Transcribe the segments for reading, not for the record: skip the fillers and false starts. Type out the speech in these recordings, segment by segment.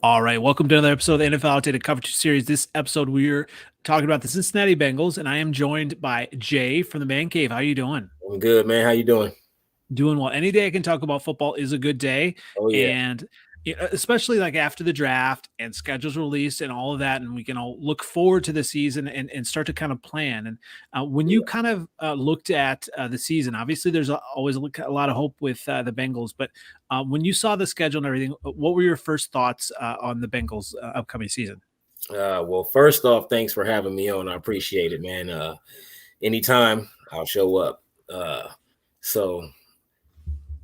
All right, welcome to another episode of the NFL Outdated Coverage Series. This episode, we're talking about the Cincinnati Bengals, and I am joined by Jay from the ManCave. How are you doing? I'm good, man. How you doing? Doing well. Any day I can talk about football is a good day, Oh yeah, and especially like after the draft and schedules released and all of that, and we can all look forward to the season and start to kind of plan. And when you yeah. kind of looked at the season, obviously there's always a lot of hope with the Bengals, but when you saw the schedule and everything, what were your first thoughts on the Bengals upcoming season? Well, first off, thanks for having me on. I appreciate it, man. Anytime I'll show up. So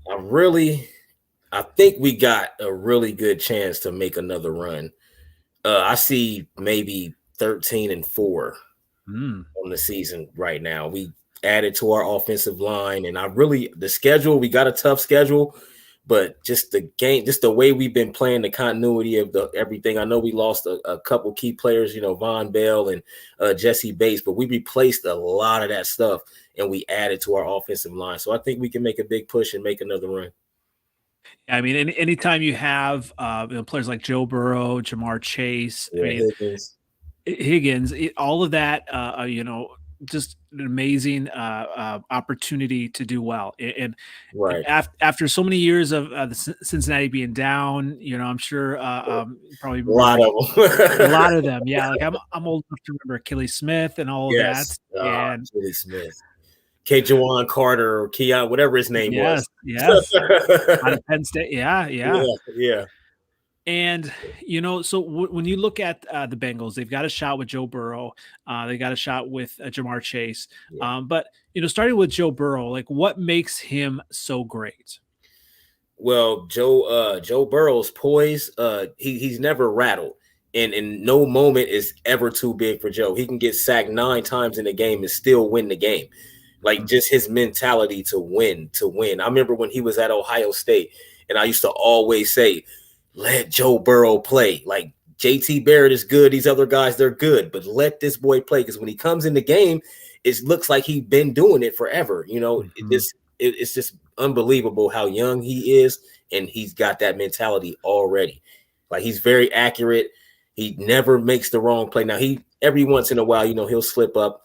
I really, I think we got a really good chance to make another run. I see maybe 13-4 Mm. on the season right now. We added to our offensive line, and the schedule. We got a tough schedule. But just the game, just the way we've been playing, the continuity of the everything. I know we lost a couple key players, Von Bell and Jesse Bates, but we replaced a lot of that stuff and we added to our offensive line. So I think we can make a big push and make another run. I mean, anytime you have players like Joe Burrow, Jamar Chase, I Yeah, mean, Higgins. Higgins, all of that, just an amazing opportunity to do well. Right. After so many years of the Cincinnati being down, I'm sure probably A lot remember of a them. lot of them. Yeah, like I'm old enough to remember Achilles Smith and all of that. Yes. And Willie Smith. K. Jawan Carter or Keon, whatever his name yes, was. yes, out of Penn State. Yeah, yeah. Yeah, yeah. And so when you look at the Bengals, they've got a shot with Joe Burrow. They got a shot with Jamar Chase. Yeah. But starting with Joe Burrow, like what makes him so great? Well, Joe Burrow's poise, he's never rattled. And no moment is ever too big for Joe. He can get sacked 9 times in a game and still win the game. Like just his mentality to win, to win. I remember when he was at Ohio State, and I used to always say, let Joe Burrow play. Like JT Barrett is good. These other guys, they're good, but let this boy play. Because when he comes in the game, it looks like he's been doing it forever. Mhm. It's just unbelievable how young he is, and he's got that mentality already. Like he's very accurate. He never makes the wrong play. Now he every once in a while, he'll slip up,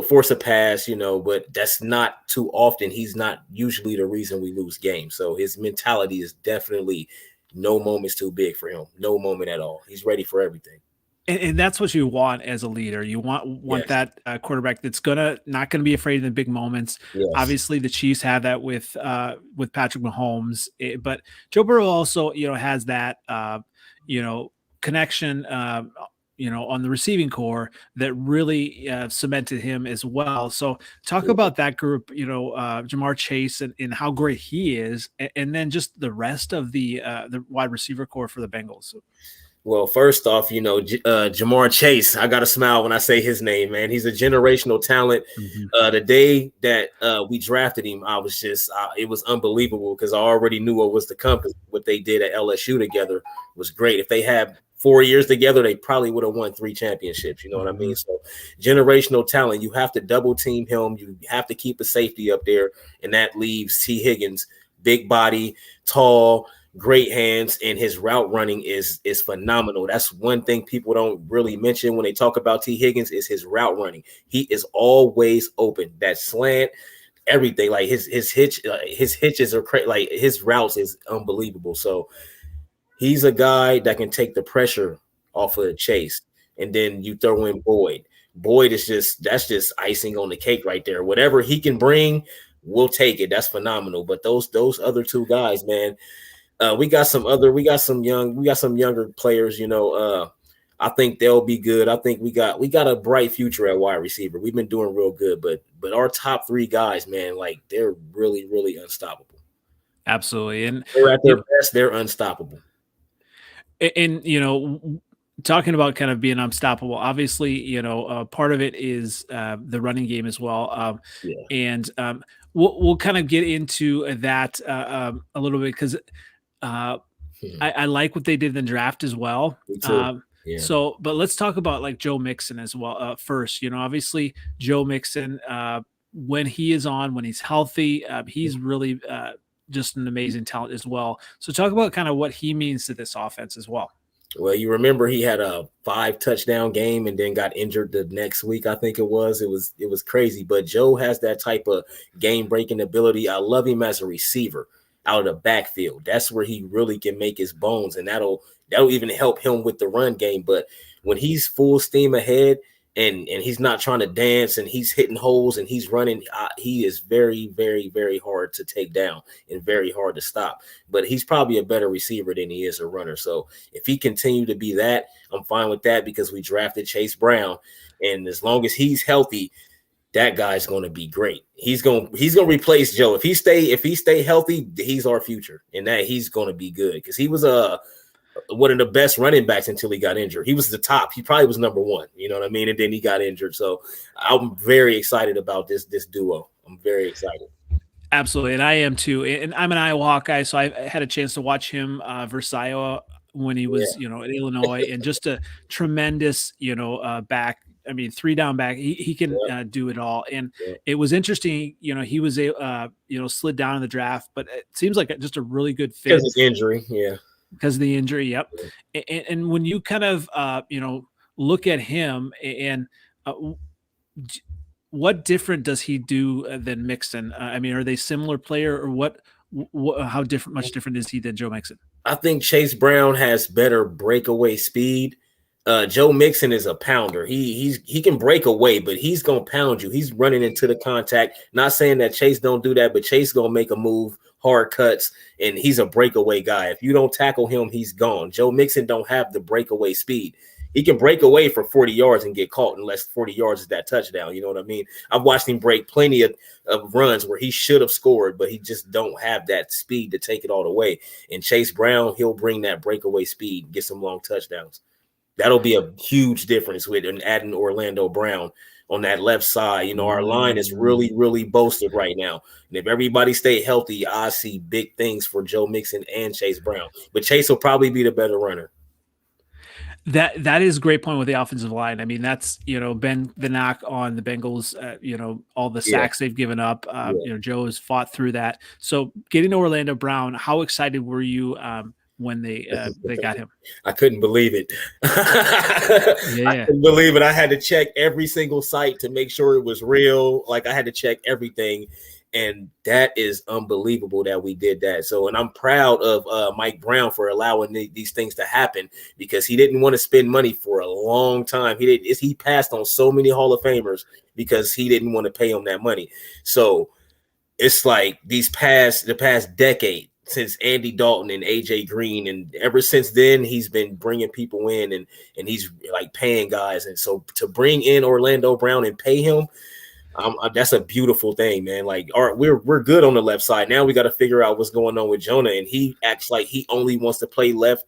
force a pass, but that's not too often. He's not usually the reason we lose games. So his mentality is definitely no moment's too big for him. No moment at all. He's ready for everything. And that's what you want as a leader. You want Yes. that quarterback that's not gonna be afraid in the big moments. Yes. Obviously, the Chiefs have that with Patrick Mahomes, but Joe Burrow also has that connection on the receiving core that really cemented him as well. So talk about that group, Jamar Chase and how great he is, and then just the rest of the wide receiver core for the Bengals. Well, first off, Jamar Chase, I got to smile when I say his name, man. He's a generational talent. Mhm. The day that we drafted him, I was just, it was unbelievable because I already knew what was to come because what they did at LSU together was great. If they had 4 years together, they probably would have won 3 championships. You know what I mean? Mhm. So generational talent, you have to double team him. You have to keep a safety up there. And that leaves T. Higgins, big body, tall, great hands, and his route running is phenomenal. That's one thing people don't really mention when they talk about T. Higgins is his route running. He is always open. That slant, everything. Like his hitches are crazy. Like his routes is unbelievable. So he's a guy that can take the pressure off of the Chase, and then you throw in Boyd. Boyd is that's just icing on the cake right there. Whatever he can bring, we'll take it. That's phenomenal. But those other 2 guys, man, we got some younger players. I think they'll be good. I think we got a bright future at wide receiver. We've been doing real good, but our top 3 guys, man, like they're really really unstoppable. Absolutely. And They're at their you best. They're unstoppable. and talking about kind of being unstoppable, obviously, part of it is the running game as well. Yeah. And we'll kind of get into that a little bit because I like what they did in the draft as well. Me too. Yeah. But let's talk about like Joe Mixon as well. First, obviously Joe Mixon, when he is on, when he's healthy, he's really just an amazing talent as well. So talk about kind of what he means to this offense as well. Well, you remember he had a 5-touchdown game and then got injured the next week. I think it was crazy. But Joe has that type of game breaking ability. I love him as a receiver out of the backfield. That's where he really can make his bones, and that'll even help him with the run game. But when he's full steam ahead and he's not trying to dance and he's hitting holes and he's running, he is very, very, very hard to take down and very hard to stop. But he's probably a better receiver than he is a runner. So if he continue to be that, I'm fine with that because we drafted Chase Brown, and as long as he's healthy, that guy's going to be great. He's going to replace Joe. If he stay healthy, he's our future, and that he's going to be good because he was one of the best running backs until he got injured. He was the top. He probably was number one. You know what I mean? And then he got injured. So I'm very excited about this duo. I'm very excited. Absolutely, and I am too. And I'm an Iowa Hawkeye, so I had a chance to watch him versus Iowa when he was, in Illinois, and just a tremendous, back. I mean, 3-down back. He can do it all. And it was interesting. He was slid down in the draft, but it seems like just a really good fit because of the injury. Yeah. Because of the injury, yep. And when you kind of look at him and what different does he do than Mixon? I mean, are they similar player, or what? How different? Much different is he than Joe Mixon? I think Chase Brown has better breakaway speed. Joe Mixon is a pounder. He can break away, but he's gonna pound you. He's running into the contact. Not saying that Chase don't do that, but Chase gonna make a move, hard cuts, and he's a breakaway guy. If you don't tackle him, he's gone. Joe Mixon don't have the breakaway speed. He can break away for 40 yards and get caught unless 40 yards is that touchdown. You know what I mean? I've watched him break plenty of runs where he should have scored, but he just don't have that speed to take it all the way. And Chase Brown, he'll bring that breakaway speed, get some long touchdowns. That'll be a huge difference with adding Orlando Brown on that left side. Our line is really, really bolstered right now. And if everybody stay healthy, I see big things for Joe Mixon and Chase Brown. But Chase will probably be the better runner. That is a great point with the offensive line. I mean, that's, been the knock on the Bengals, all the sacks they've given up. Joe has fought through that. So getting to Orlando Brown, how excited were you when they got him? I couldn't believe it. I couldn't believe it. I had to check every single site to make sure it was real. Like I had to check everything. And that is unbelievable that we did that. So, and I'm proud of Mike Brown for allowing these things to happen because he didn't want to spend money for a long time. He passed on so many Hall of Famers because he didn't want to pay them that money. So it's like the past decade since Andy Dalton and AJ Green, and ever since then he's been bringing people in and he's like paying guys. And so to bring in Orlando Brown and pay him, that's a beautiful thing, man. Like, all right, we're good on the left side. Now we got to figure out what's going on with Jonah, and he acts like he only wants to play left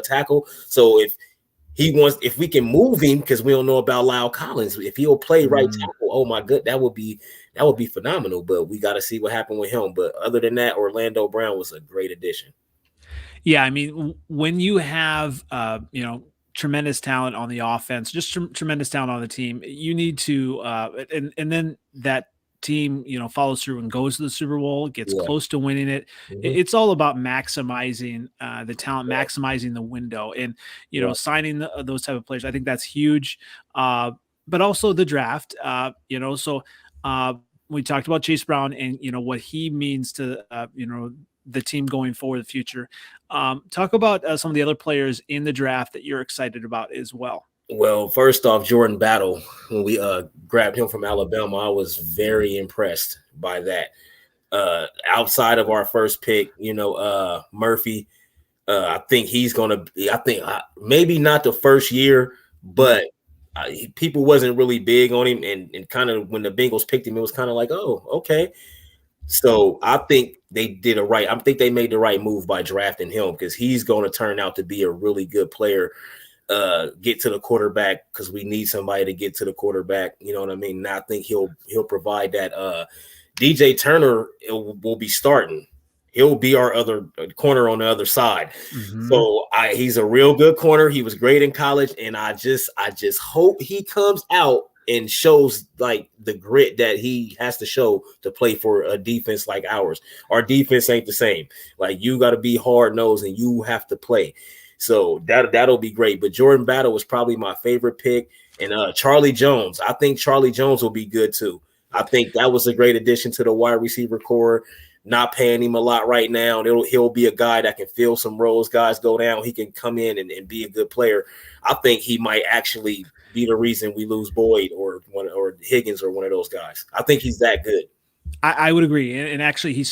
tackle. So if we can move him, because we don't know about Lyle Collins, if he'll play right tackle, oh my good, that would be phenomenal. But we got to see what happened with him. But other than that, Orlando Brown was a great addition. Yeah, I mean, when you have tremendous talent on the offense, just tremendous talent on the team, you need to and then that team follows through and goes to the Super Bowl, gets close to winning it. It's all about maximizing the talent, maximizing the window, and signing those type of players. I think that's huge. But also the draft, so we talked about Chase Brown and what he means to the team going forward, the future. Talk about some of the other players in the draft that you're excited about as well. Well, first off, Jordan Battle, when we grabbed him from Alabama, I was very impressed by that. Outside of our first pick, Murphy, I think he's going to be, maybe not the first year, but people wasn't really big on him. And kind of when the Bengals picked him, it was kind of like, oh, okay. So I think they made the right move by drafting him because he's going to turn out to be a really good player. Get to the quarterback because we need somebody to get to the quarterback. You know what I mean? And I think he'll provide that. DJ Turner will be starting. He'll be our other corner on the other side. So he's a real good corner. He was great in college, and I just hope he comes out and shows like the grit that he has to show to play for a defense like ours. Our defense ain't the same. Like you got to be hard nosed and you have to play. So that'll be great. But Jordan Battle was probably my favorite pick, and Charlie Jones. I think Charlie Jones will be good too. I think that was a great addition to the wide receiver core. Not paying him a lot right now. He'll be a guy that can fill some roles. Guys go down. He can come in and be a good player. I think he might actually be the reason we lose Boyd or Higgins or one of those guys. I think he's that good. I would agree, and actually, he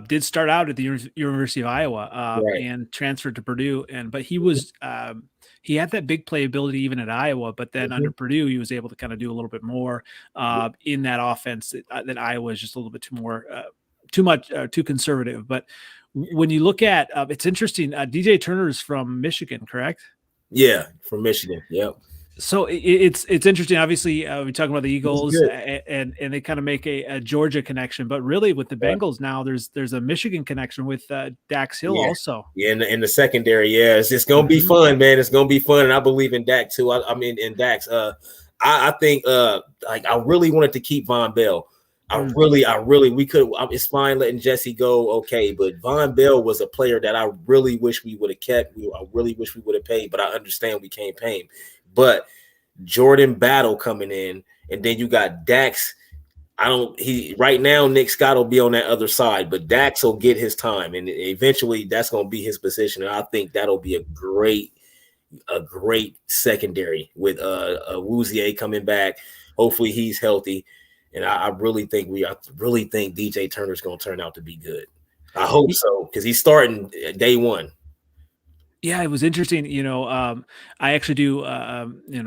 did start out at the University of Iowa Right. and transferred to Purdue, but he was he had that big playability even at Iowa, but then under Purdue, he was able to kind of do a little bit more in that offense that Iowa is just a little bit too conservative. But when you look at it's interesting. DJ Turner is from Michigan, correct? Yeah, from Michigan. Yep. So it's interesting. Obviously, we're talking about the Eagles, and they kind of make a Georgia connection, but really with the Bengals now, there's a Michigan connection with Dax Hill also. Yeah, in the secondary, yeah, it's gonna be fun, man. It's gonna be fun, and I believe in Dak too. I mean, in Dax, I think like I really wanted to keep Von Bell. I really, we could. It's fine letting Jesse go, okay, but Von Bell was a player that I really wish we would have kept. I really wish we would have paid, but I understand we can't pay him. But Jordan Battle coming in, and then you got Dax. Right now, Nick Scott will be on that other side, but Dax will get his time, and eventually that's going to be his position. And I think that'll be a great secondary with Woozier coming back. Hopefully he's healthy. And I really think DJ Turner's going to turn out to be good. I hope so, because he's starting day one. Yeah, it was interesting. I actually do,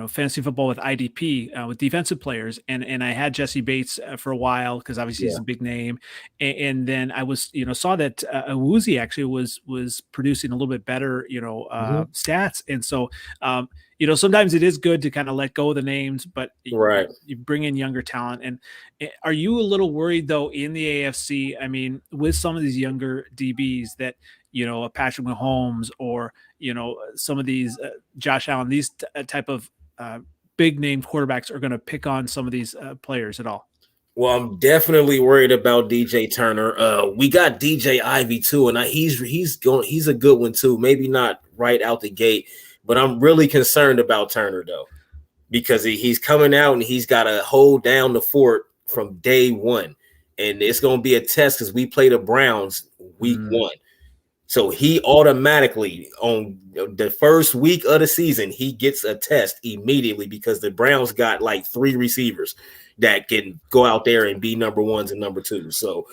fantasy football with IDP with defensive players, and I had Jesse Bates for a while because obviously he's a big name, and then I was, saw that Awuzie actually was producing a little bit better, stats, and so, sometimes it is good to kind of let go of the names, but you bring in younger talent. And are you a little worried though in the AFC? I mean, with some of these younger DBs that, a Patrick Mahomes or, some of these Josh Allen, these type of big name quarterbacks are going to pick on some of these players at all? Well, I'm definitely worried about DJ Turner. We got DJ Ivy too, and he's a good one too. Maybe not right out the gate, but I'm really concerned about Turner though, because he's coming out and he's got to hold down the fort from day one, and it's going to be a test because we play the Browns week 1. So he automatically, on the first week of the season, he gets a test immediately because the Browns got like 3 receivers that can go out there and be number 1s and number 2s. So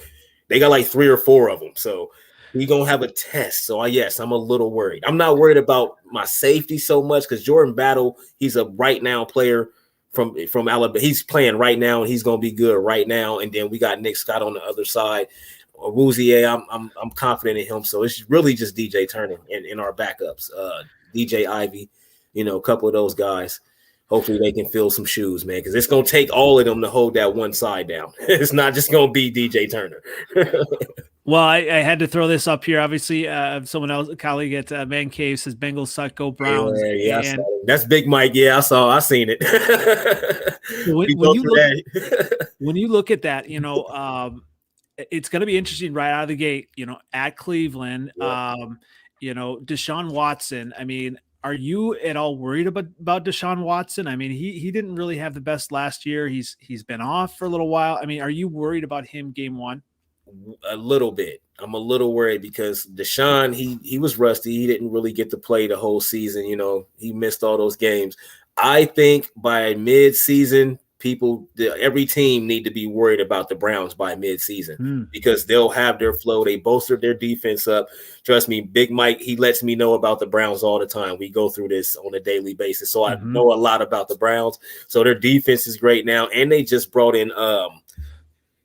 they got like 3 or 4 of them. So he's going to have a test. So yes, I'm a little worried. I'm not worried about my safety so much because Jordan Battle, he's a right now player from Alabama. He's playing right now and he's going to be good right now. And then we got Nick Scott on the other side. Woozier, I'm confident in him. So it's really just DJ Turner in our backups. DJ Ivy, a couple of those guys. Hopefully they can fill some shoes, man, because it's going to take all of them to hold that one side down. It's not just going to be DJ Turner. Well, I had to throw this up here. Obviously, someone else, a colleague at ManCave says Bengals suck, go Browns. Yeah, and that's Big Mike. Yeah, I seen it. When you look at that, it's going to be interesting right out of the gate, at Cleveland, Deshaun Watson. I mean, are you at all worried about Deshaun Watson? I mean, he didn't really have the best last year. He's been off for a little while. I mean, are you worried about him game 1? A little bit. I'm a little worried because Deshaun, he was rusty. He didn't really get to play the whole season. He missed all those games. I think by mid-season, every team need to be worried about the Browns by mid-season because they'll have their flow. They bolstered their defense up. Trust me, Big Mike, he lets me know about the Browns all the time. We go through this on a daily basis. So I know a lot about the Browns. So their defense is great now. And they just brought in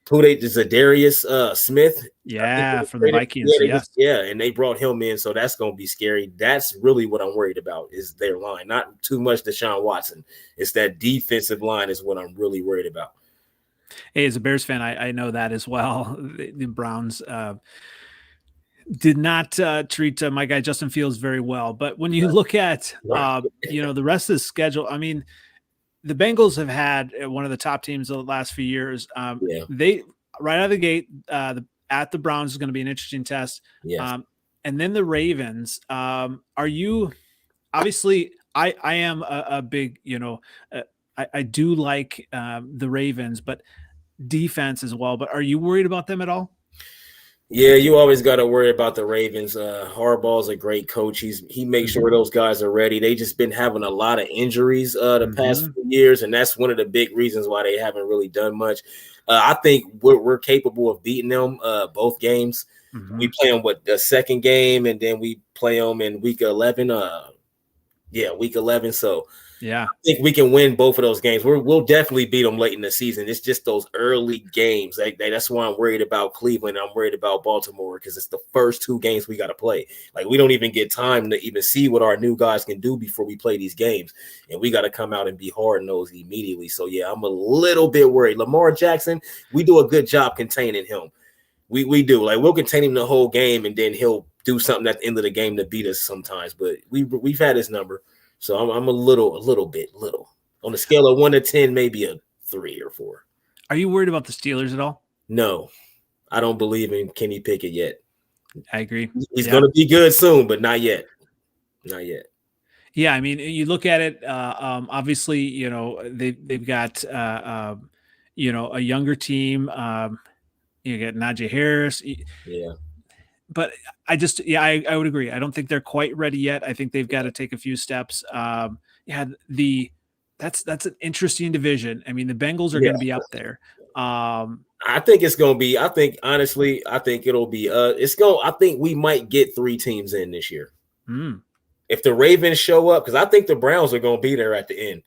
Zadarius Smith. Yeah, from the Vikings. And they brought him in, so that's going to be scary. That's really what I'm worried about is their line. Not too much Deshaun Watson. It's that defensive line is what I'm really worried about. Hey, as a Bears fan, I know that as well. The Browns did not treat my guy Justin Fields very well. But when you look at, the rest of the schedule, I mean, the Bengals have had one of the top teams the last few years. Yeah. They right out of the gate at the Browns is going to be an interesting test. Yes. And then the Ravens. Are you obviously? I am a big I do like the Ravens, but defense as well. But are you worried about them at all? Yeah, you always got to worry about the Ravens. Harbaugh's a great coach. He makes sure those guys are ready. They just been having a lot of injuries the past few years, and that's one of the big reasons why they haven't really done much. I think we're capable of beating them both games. We play them the second game, and then we play them in week 11. Week 11. So yeah, I think we can win both of those games. We'll definitely beat them late in the season. It's just those early games. That's why I'm worried about Cleveland. I'm worried about Baltimore because it's the first two games we got to play. Like, we don't even get time to even see what our new guys can do before we play these games. And we got to come out and be hard-nosed immediately. So, yeah, I'm a little bit worried. Lamar Jackson, we do a good job containing him. We do. Like, we'll contain him the whole game, and then he'll do something at the end of the game to beat us sometimes. But we've had his number. So I'm a little bit on a scale of 1 to 10, maybe a 3 or 4. Are you worried about the Steelers at all? No, I don't believe in Kenny Pickett yet. I agree. He's going to be good soon, but not yet. Not yet. Yeah, I mean, you look at it. Obviously, they've got a younger team. You get Najee Harris. Yeah. But I would agree. I don't think they're quite ready yet. I think they've got to take a few steps. That's an interesting division. I mean, the Bengals are going to be up there. I think it's going to be. I think honestly, I think it'll be. I think we might get 3 teams in this year. If the Ravens show up, because I think the Browns are going to be there at the end.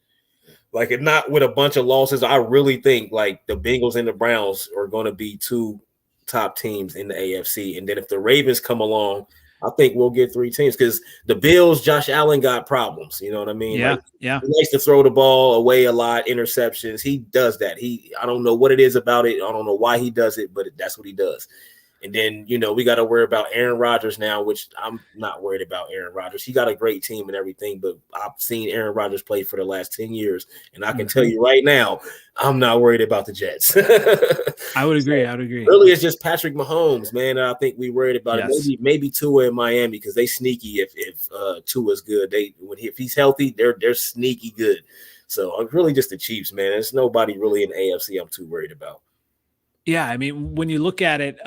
Like, if not with a bunch of losses, I really think like the Bengals and the Browns are going to be 2 top teams in the AFC. And then if the Ravens come along, I think we'll get 3 teams because the Bills, Josh Allen got problems. You know what I mean? Yeah. He likes to throw the ball away a lot, interceptions. He does that. I don't know what it is about it. I don't know why he does it, but that's what he does. And then, we got to worry about Aaron Rodgers now, which I'm not worried about Aaron Rodgers. He got a great team and everything, but I've seen Aaron Rodgers play for the last 10 years. And I can tell you right now, I'm not worried about the Jets. I would agree. Really, it's just Patrick Mahomes, man. I think we worried about it. Maybe Tua in Miami because they sneaky if Tua's good. If he's healthy, they're sneaky good. So I'm really just the Chiefs, man. There's nobody really in the AFC I'm too worried about. Yeah, I mean, when you look at it,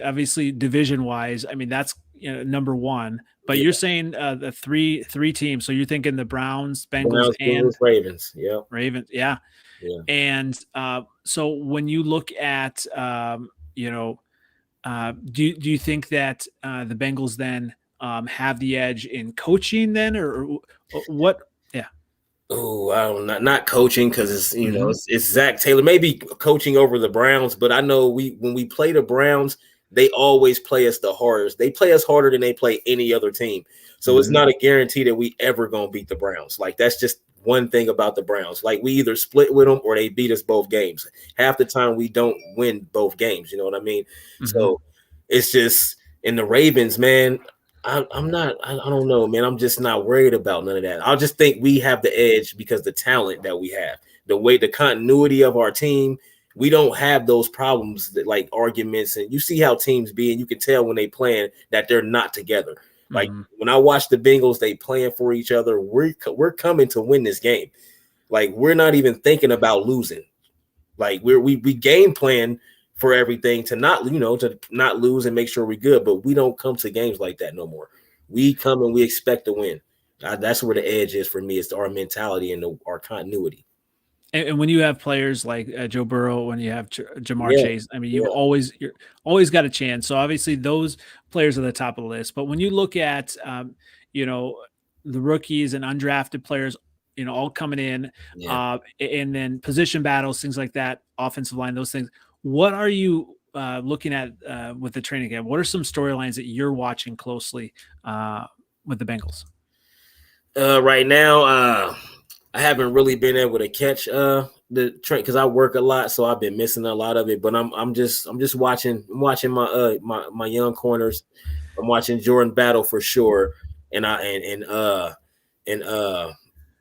obviously division wise, I mean, that's number one. But you're saying the three teams. So you're thinking the Browns, Bengals, and Ravens. Yeah, Ravens. Yeah. And so when you look at, do you think that the Bengals then have the edge in coaching then, or what? Yeah. Oh, I don't know, not coaching because it's it's Zach Taylor. Maybe coaching over the Browns, but I know when we play the Browns, they always play us the hardest. They play us harder than they play any other team. So it's not a guarantee that we ever gonna beat the Browns. Like, that's just one thing about the Browns. Like, we either split with them or they beat us both games. Half the time we don't win both games. You know what I mean? So it's just in the Ravens, man. I don't know, man. I'm just not worried about none of that. I just think we have the edge because the talent that we have, the continuity of our team, we don't have those problems that like arguments. And you see how teams be, and you can tell when they playing that they're not together. Like when I watch the Bengals, they playing for each other. We're coming to win this game. Like, we're not even thinking about losing. Like, we game plan for everything to not lose and make sure we're good, but we don't come to games like that no more. We come and we expect to win. That's where the edge is for me. It's our mentality and our continuity. And when you have players like Joe Burrow, when you have Jamar Chase, I mean, you're always got a chance. So obviously those players are the top of the list. But when you look at, the rookies and undrafted players, all coming in, and then position battles, things like that, offensive line, those things. What are you looking at with the training camp? What are some storylines that you're watching closely with the Bengals? Right now, I haven't really been able to catch the train because I work a lot, so I've been missing a lot of it. But I'm just watching my young corners. I'm watching Jordan Battle for sure, and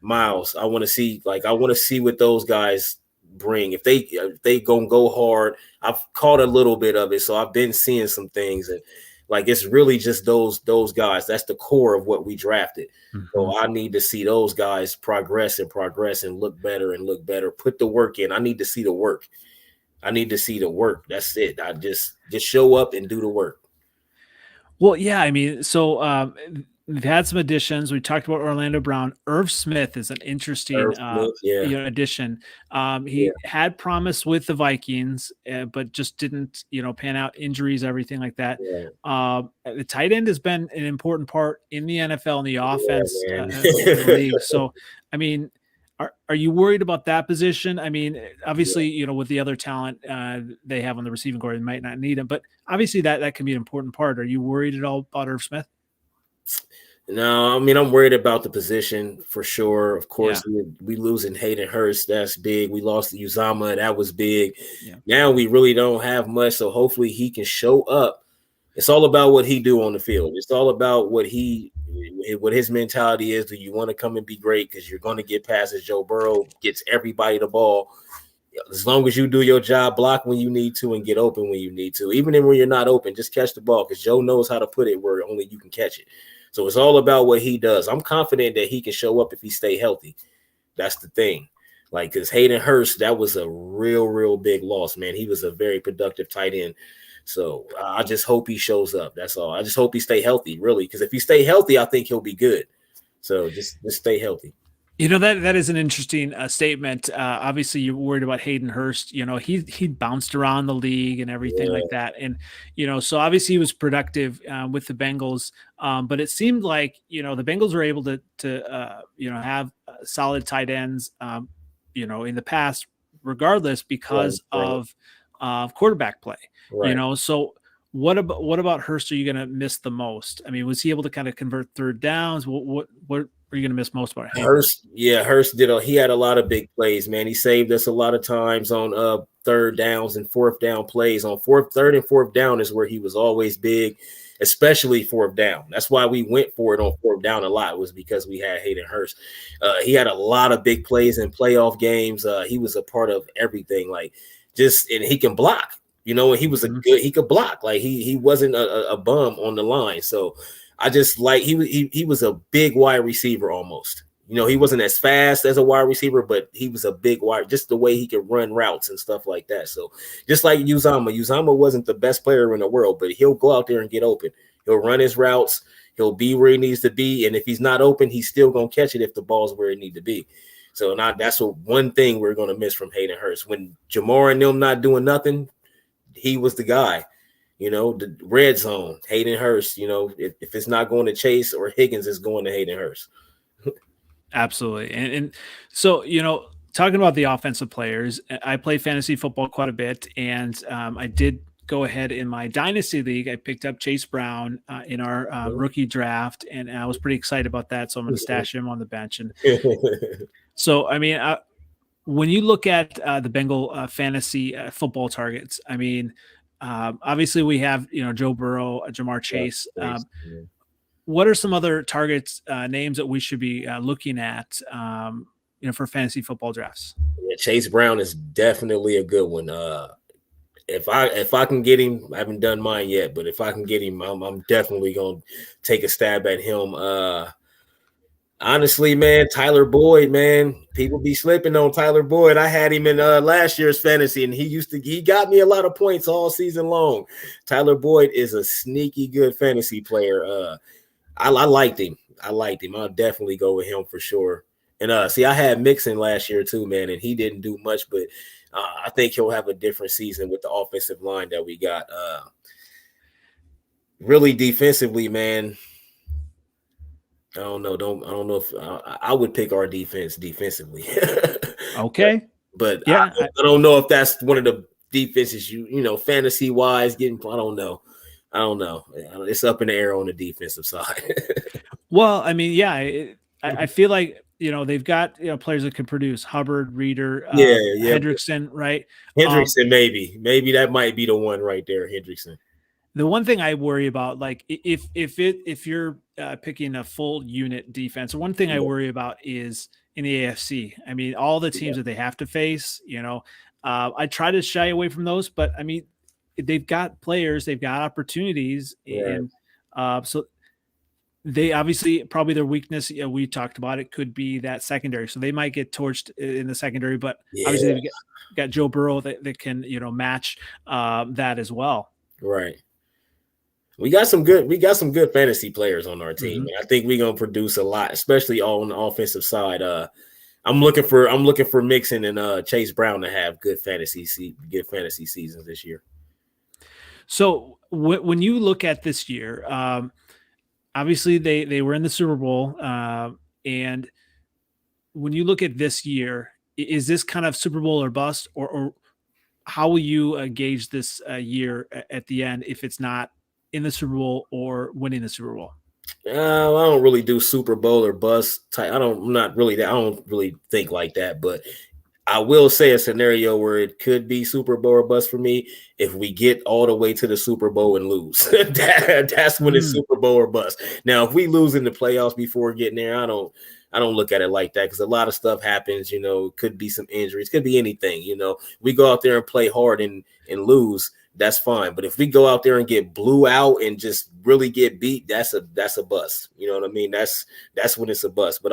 Miles. I want to see what those guys bring. If they gonna go hard, I've caught a little bit of it, so I've been seeing some things, and like it's really just those guys. That's the core of what we drafted. Mm-hmm. So I need to see those guys progress and look better and look better. Put the work in. I need to see the work. That's it. I just show up and do the work. Well, yeah, I mean, so we've had some additions. We talked about Orlando Brown. Irv Smith is an interesting Irv Smith, yeah. Addition. Yeah. He had promise with the Vikings, but just didn't, pan out, injuries, everything like that. Yeah. The tight end has been an important part in the NFL and the offense Yeah, of the league. So, I mean, are you worried about that position? I mean, obviously, with the other talent they have on the receiving core, they might not need him, but obviously that can be an important part. Are you worried at all about Irv Smith? No, I mean, I'm worried about the position for sure. Of course, we losing Hayden Hurst. That's big. We lost to Uzama. That was big. Yeah. Now we really don't have much, so hopefully he can show up. It's all about what he do on the field. It's all about what his mentality is. Do you want to come and be great? Because you're going to get passes. Joe Burrow gets everybody the ball. As long as you do your job, block when you need to, and get open when you need to. Even when you're not open, just catch the ball, because Joe knows how to put it where only you can catch it. So it's all about what he does. I'm confident that he can show up if he stay healthy. That's the thing. Like, because Hayden Hurst, that was a real, real big loss, man. He was a very productive tight end. So I just hope he shows up. That's all. I just hope he stay healthy, really, because if he stay healthy, I think he'll be good. So just stay healthy. That is an interesting statement. Obviously, you're worried about Hayden Hurst. He bounced around the league and everything like that, and so obviously he was productive with the Bengals. But it seemed like the Bengals were able to have solid tight ends, in the past, regardless, because of quarterback play. Right. So what about Hurst are you going to miss the most? I mean, was he able to kind of convert third downs? What are you going to miss most about him? Hurst he had a lot of big plays, man. He saved us a lot of times on third downs and fourth down plays. On third and fourth down is where he was always big, especially fourth down. That's why we went for it on fourth down a lot, was because we had Hayden Hurst. He had a lot of big plays in playoff games. He was a part of everything, and he can block. And he was he could block. Like he wasn't a bum on the line. So I just like he was a big wide receiver almost. He wasn't as fast as a wide receiver, but he was a big wide, just the way he could run routes and stuff like that. So just like Uzama wasn't the best player in the world, but he'll go out there and get open. He'll run his routes. He'll be where he needs to be. And if he's not open, he's still going to catch it if the ball's where it need to be. So that's one thing we're going to miss from Hayden Hurst. When Jamar and them not doing nothing, he was the guy. The red zone, Hayden Hurst, if it's not going to Chase or Higgins, it's going to Hayden Hurst. Absolutely. And so, talking about the offensive players, I play fantasy football quite a bit, and I did go ahead in my dynasty league. I picked up Chase Brown in our rookie draft, and I was pretty excited about that. So I'm going to stash him on the bench. And so, I mean, when you look at the Bengal fantasy football targets, I mean, obviously we have, Joe Burrow, Jamar Chase. What are some other targets, names that we should be looking at, for fantasy football drafts? Yeah, Chase Brown is definitely a good one. If I can get him, I haven't done mine yet, but if I can get him, I'm definitely going to take a stab at him. Honestly, man, Tyler Boyd, man, people be slipping on Tyler Boyd. I had him in last year's fantasy, and he got me a lot of points all season long. Tyler Boyd is a sneaky good fantasy player. I liked him. I'll definitely go with him for sure. And I had Mixon last year too, man, and he didn't do much, but I think he'll have a different season with the offensive line that we got. Really defensively, man. I don't know. I don't know if I would pick our defense defensively. Okay. But yeah, I don't know if that's one of the defenses fantasy wise getting. I don't know. It's up in the air on the defensive side. Well, I mean, yeah, I feel like they've got players that can produce. Hubbard, Reeder, Hendrickson, right? Hendrickson, maybe that might be the one right there, Hendrickson. The one thing I worry about, like if you're picking a full unit defense, one thing I worry about is in the AFC. I mean, all the teams that they have to face, I try to shy away from those, but I mean, they've got players, they've got opportunities, Right. and so they obviously probably their weakness. We talked about it could be that secondary, so they might get torched in the secondary, but Yeah. obviously they've got Joe Burrow that can match that as well. Right. We got some good fantasy players on our team. Mm-hmm. And I think we're gonna produce a lot, especially on the offensive side. I'm looking for Mixon and Chase Brown to have good fantasy seasons this year. So when you look at this year, obviously they were in the Super Bowl, and when you look at this year, is this kind of Super Bowl or bust, or how will you gauge this year at the end if it's not in the Super Bowl or winning the Super Bowl? I don't really do Super Bowl or bust type. I don't really think like that, but I will say a scenario where it could be Super Bowl or bust for me if we get all the way to the Super Bowl and lose. That's when it's Super Bowl or bust. Now, if we lose in the playoffs before getting there, I don't look at it like that because a lot of stuff happens. It could be some injuries, could be anything. We go out there and play hard and lose. That's fine. But if we go out there and get blew out and just really get beat, that's a bust. You know what I mean? That's when it's a bust. But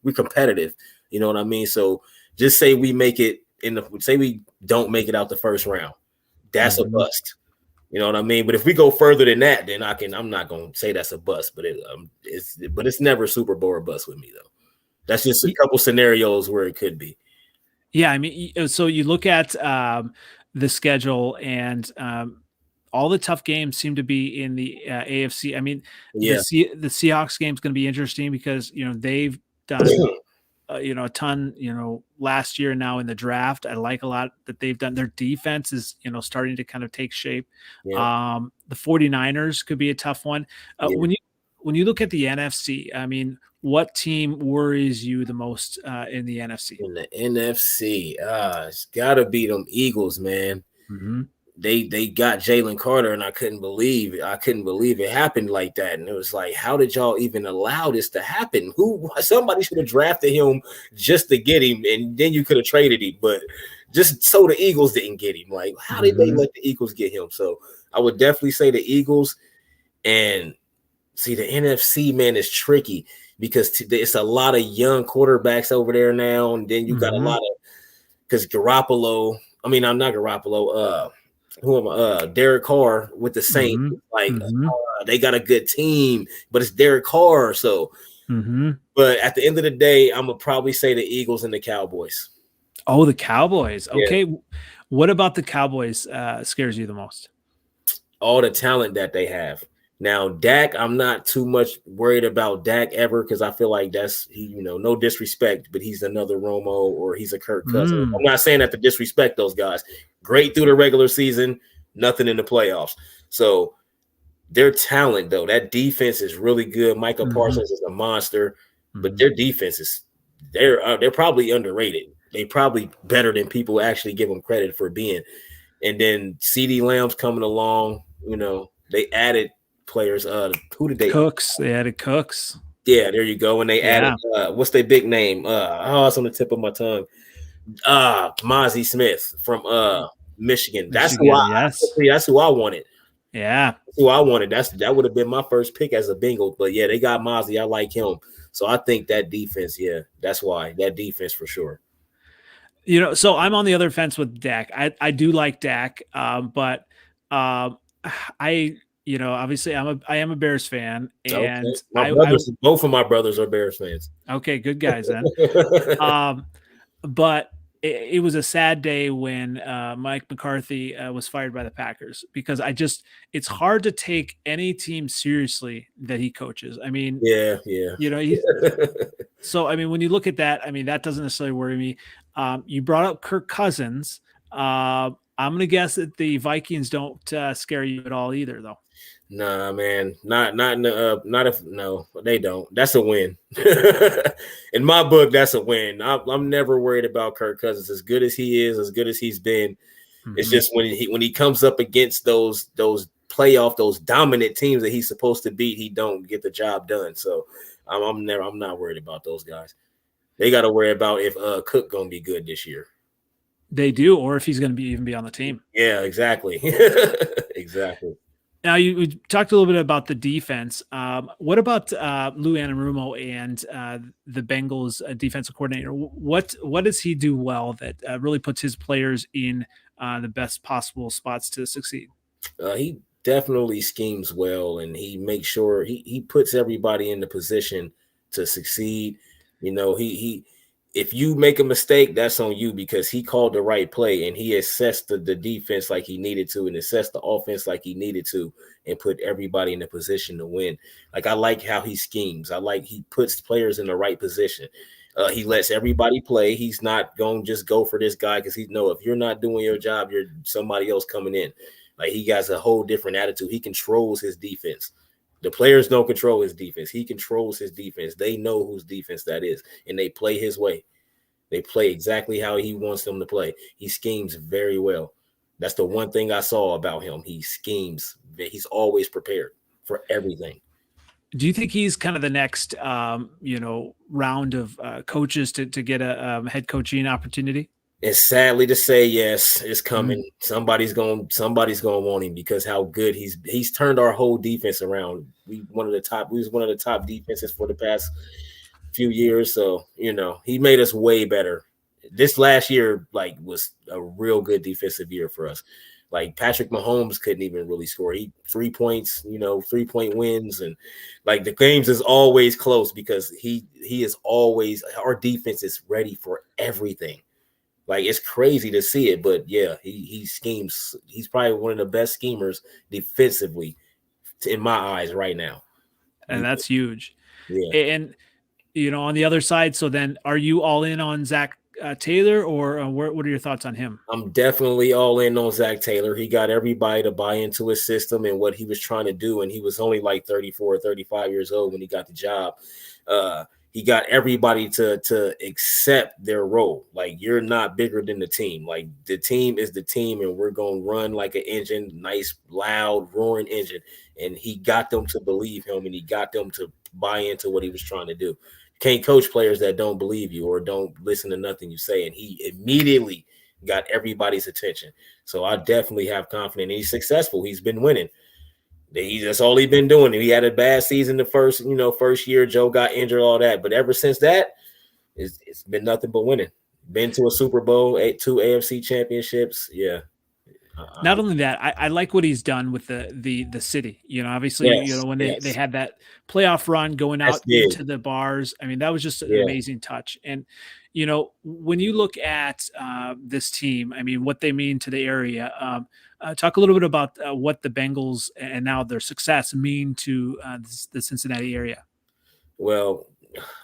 we're competitive. You know what I mean? So just say we make it say we don't make it out the first round. That's a bust. You know what I mean? But if we go further than that, then I'm not going to say that's a bust, but it's never Super Bowl or bust with me though. That's just a couple scenarios where it could be. Yeah. I mean, so you look at the schedule and all the tough games seem to be in the AFC. I mean, the Seahawks game is going to be interesting because, they've done a ton, last year and now in the draft. I like a lot that they've done. Their defense is, starting to kind of take shape. Yeah. The 49ers could be a tough one. When you look at the NFC, I mean, what team worries you the most in the NFC? In the NFC, it's got to be them Eagles, man. Mm-hmm. They got Jalen Carter, and I couldn't believe it happened like that. And it was like, how did y'all even allow this to happen? Somebody should have drafted him just to get him, and then you could have traded him. But just so the Eagles didn't get him. Like, how did they let the Eagles get him? So I would definitely say the Eagles. And see, the NFC, man, is tricky because it's a lot of young quarterbacks over there now, and then you got a lot of because Garoppolo. I mean, I'm not Garoppolo. Derek Carr with the Saints. They got a good team, but it's Derek Carr. So, but at the end of the day, I'm gonna probably say the Eagles and the Cowboys. Oh, the Cowboys. Okay, Yeah. What about the Cowboys scares you the most? All the talent that they have. Now, Dak, I'm not too much worried about Dak ever because I feel like no disrespect, but he's another Romo or he's a Kirk Cousins. I'm not saying that to disrespect those guys. Great through the regular season, nothing in the playoffs. So their talent, though, that defense is really good. Micah Parsons is a monster, but their defense they're probably underrated. They probably better than people actually give them credit for being. And then CeeDee Lamb's coming along. They added players. Who did they? Cooks. They added Cooks. Yeah, there you go. And they added what's their big name? It's on the tip of my tongue. Mozzie Smith from Michigan. That's who I wanted. Yeah. That's who I wanted. That would have been my first pick as a Bengal. But yeah, they got Mozzie. I like him. So I think that defense, that's why. That defense for sure. So I'm on the other fence with Dak. I do like Dak, but obviously I am a Bears fan, and both of my brothers are Bears fans. Okay, good guys then. But it was a sad day when Mike McCarthy was fired by the Packers because it's hard to take any team seriously that he coaches. I mean, yeah. So I mean, when you look at that, I mean that doesn't necessarily worry me. You brought up Kirk Cousins. I'm going to guess that the Vikings don't scare you at all either, though. Nah, man, not if no, they don't. That's a win. In my book, that's a win. I'm never worried about Kirk Cousins. As good as he is, as good as he's been, it's just when he comes up against those dominant teams that he's supposed to beat, he don't get the job done. So I'm not worried about those guys. They got to worry about if Cook gonna be good this year. They do, or if he's going to even be on the team. Yeah, exactly. Exactly. Now you talked a little bit about the defense. What about Lou Anarumo and the Bengals defensive coordinator? What does he do well that really puts his players in the best possible spots to succeed? He definitely schemes well, and he makes sure he puts everybody in the position to succeed. You know, he if you make a mistake, that's on you because he called the right play and he assessed the defense like he needed to and assessed the offense like he needed to and put everybody in a position to win. Like I like how he schemes. I like he puts players in the right position. He lets everybody play. He's not going to just go for this guy because he know if you're not doing your job, you're somebody else coming in. Like he has a whole different attitude. He controls his defense. The players don't control his defense. He controls his defense. They know whose defense that is, and they play his way. They play exactly how he wants them to play. He schemes very well. That's the one thing I saw about him. He schemes. He's always prepared for everything. Do you think he's kind of the next, round of coaches to get a head coaching opportunity? It's sadly to say, yes, it's coming. Mm. Somebody's gonna want him because how good he's turned our whole defense around. We was one of the top defenses for the past few years. So, he made us way better. This last year, was a real good defensive year for us. Like Patrick Mahomes couldn't even really score. He 3 points, 3-point wins, and like the games is always close because he is always our defense is ready for everything. Like it's crazy to see it, but yeah, he schemes. He's probably one of the best schemers defensively in my eyes right now. And that's huge. Yeah. And on the other side, so then are you all in on Zach Taylor, or what are your thoughts on him? I'm definitely all in on Zach Taylor. He got everybody to buy into his system and what he was trying to do, and he was only like 34 or 35 years old when he got the job. He got everybody to accept their role. Like you're not bigger than the team. Like the team is the team, and we're gonna run like an engine, nice, loud, roaring engine. And he got them to believe him, and he got them to buy into what he was trying to do. Can't coach players that don't believe you or don't listen to nothing you say. And he immediately got everybody's attention. So I definitely have confidence. And he's successful. He's been winning. That's all he's been doing. He had a bad season the first year. Joe got injured, all that. But ever since that, it's been nothing but winning. Been to a Super Bowl, 2 AFC championships. Yeah. Not only that, I like what he's done with the city. Obviously, Yes, when yes. they had that playoff run going That's out big. into the bars. I mean, that was just an Yeah. amazing touch. And when you look at this team, I mean, what they mean to the area. Talk a little bit about what the Bengals and now their success mean to the Cincinnati area. Well,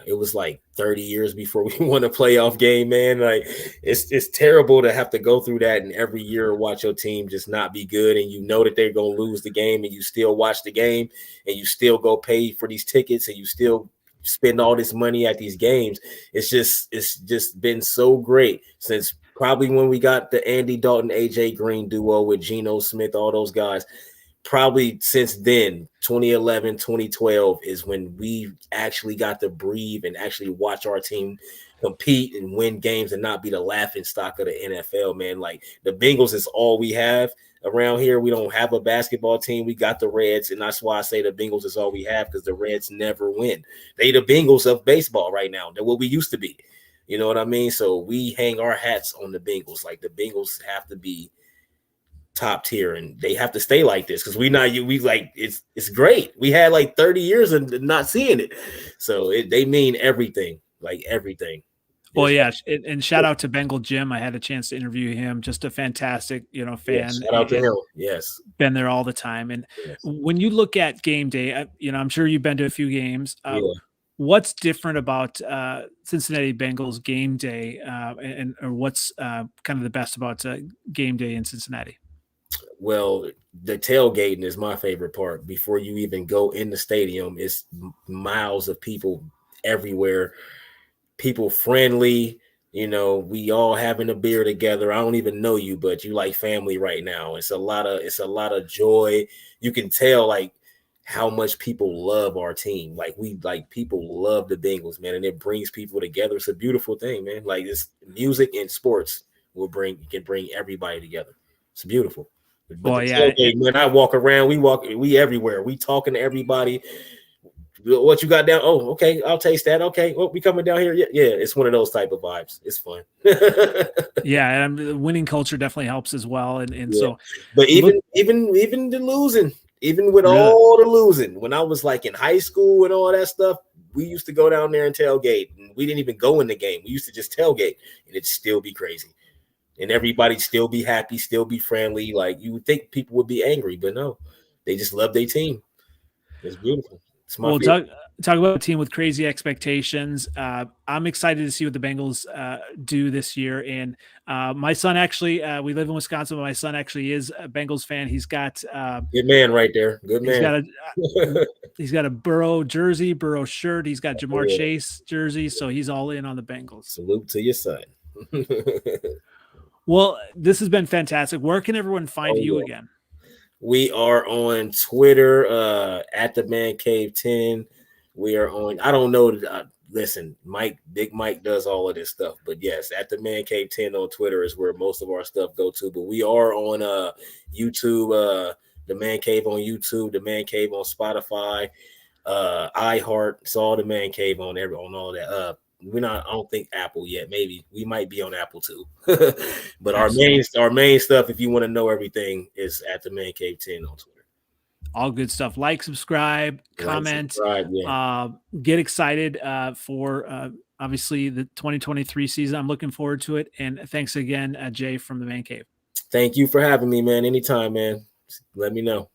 it was like 30 years before we won a playoff game, man. Like it's terrible to have to go through that and every year watch your team just not be good, and you know that they're gonna lose the game, and you still watch the game, and you still go pay for these tickets, and you still spend all this money at these games. It's just been so great since probably when we got the Andy Dalton, AJ Green duo with Geno Smith, all those guys. Probably since then, 2011, 2012 is when we actually got to breathe and actually watch our team compete and win games and not be the laughing stock of the NFL, man. Like the Bengals is all we have around here. We don't have a basketball team. We got the Reds, and that's why I say the Bengals is all we have, because the Reds never win. They the Bengals of baseball right now. They're what we used to be. You know what I mean? So we hang our hats on the Bengals. Like the Bengals have to be top tier, and they have to stay like this because we like it's great. We had like 30 years and not seeing it, so they mean everything, like everything. Well, yeah, and shout out to Bengal Jim. I had a chance to interview him. Just a fantastic, fan. Yeah, shout out to him. Yes, been there all the time. And yes. When you look at game day, I'm sure you've been to a few games. Yeah. What's different about Cincinnati Bengals game day, or what's kind of the best about game day in Cincinnati? Well, the tailgating is my favorite part. Before you even go in the stadium, it's miles of people everywhere. People friendly, we all having a beer together. I don't even know you, but you like family right now. It's a lot of joy. You can tell, like how much people love our team. Like people love the Bengals, man, and it brings people together. It's a beautiful thing, man. Like this music and sports can bring everybody together. It's beautiful. But Well, the yeah, tailgate, man, I walk around, we everywhere. We talking to everybody. What you got down? Oh, okay, I'll taste that. Okay, well, we coming down here. Yeah, yeah, it's one of those type of vibes. It's fun. yeah, and the winning culture definitely helps as well. And Yeah. so But look, even the losing, even with really, all the losing, when I was like in high school and all that stuff, we used to go down there and tailgate. And we didn't even go in the game. We used to just tailgate, and it'd still be crazy. And everybody'd still be happy, still be friendly. Like you would think people would be angry, but no, they just love their team. It's beautiful. It's my we'll favorite. talk about a team with crazy expectations. I'm excited to see what the Bengals do this year. And my son actually, we live in Wisconsin, but my son actually is a Bengals fan. He's got Good man right there. Good he's man. got a he's got a Burrow jersey, Burrow shirt. He's got Jamar Yeah. Chase jersey, so he's all in on the Bengals. Salute to your son. Well, this has been fantastic. Where can everyone find you yeah. again? We are on Twitter at TheManCave 10. We are on, I don't know. Listen, Big Mike does all of this stuff, but yes, at TheManCave 10 on Twitter is where most of our stuff go to. But we are on YouTube, The Man Cave on YouTube, The Man Cave on Spotify, iHeart. It's all The Man Cave on all that. We're not, I don't think Apple yet. Maybe we might be on Apple too. But our main stuff, if you want to know everything, is at TheManCave 10 on Twitter. All good stuff. Like, subscribe, comment, yeah. Get excited for obviously the 2023 season. I'm looking forward to it. And thanks again, Jay from the Man Cave. Thank you for having me, man. Anytime, man. Let me know.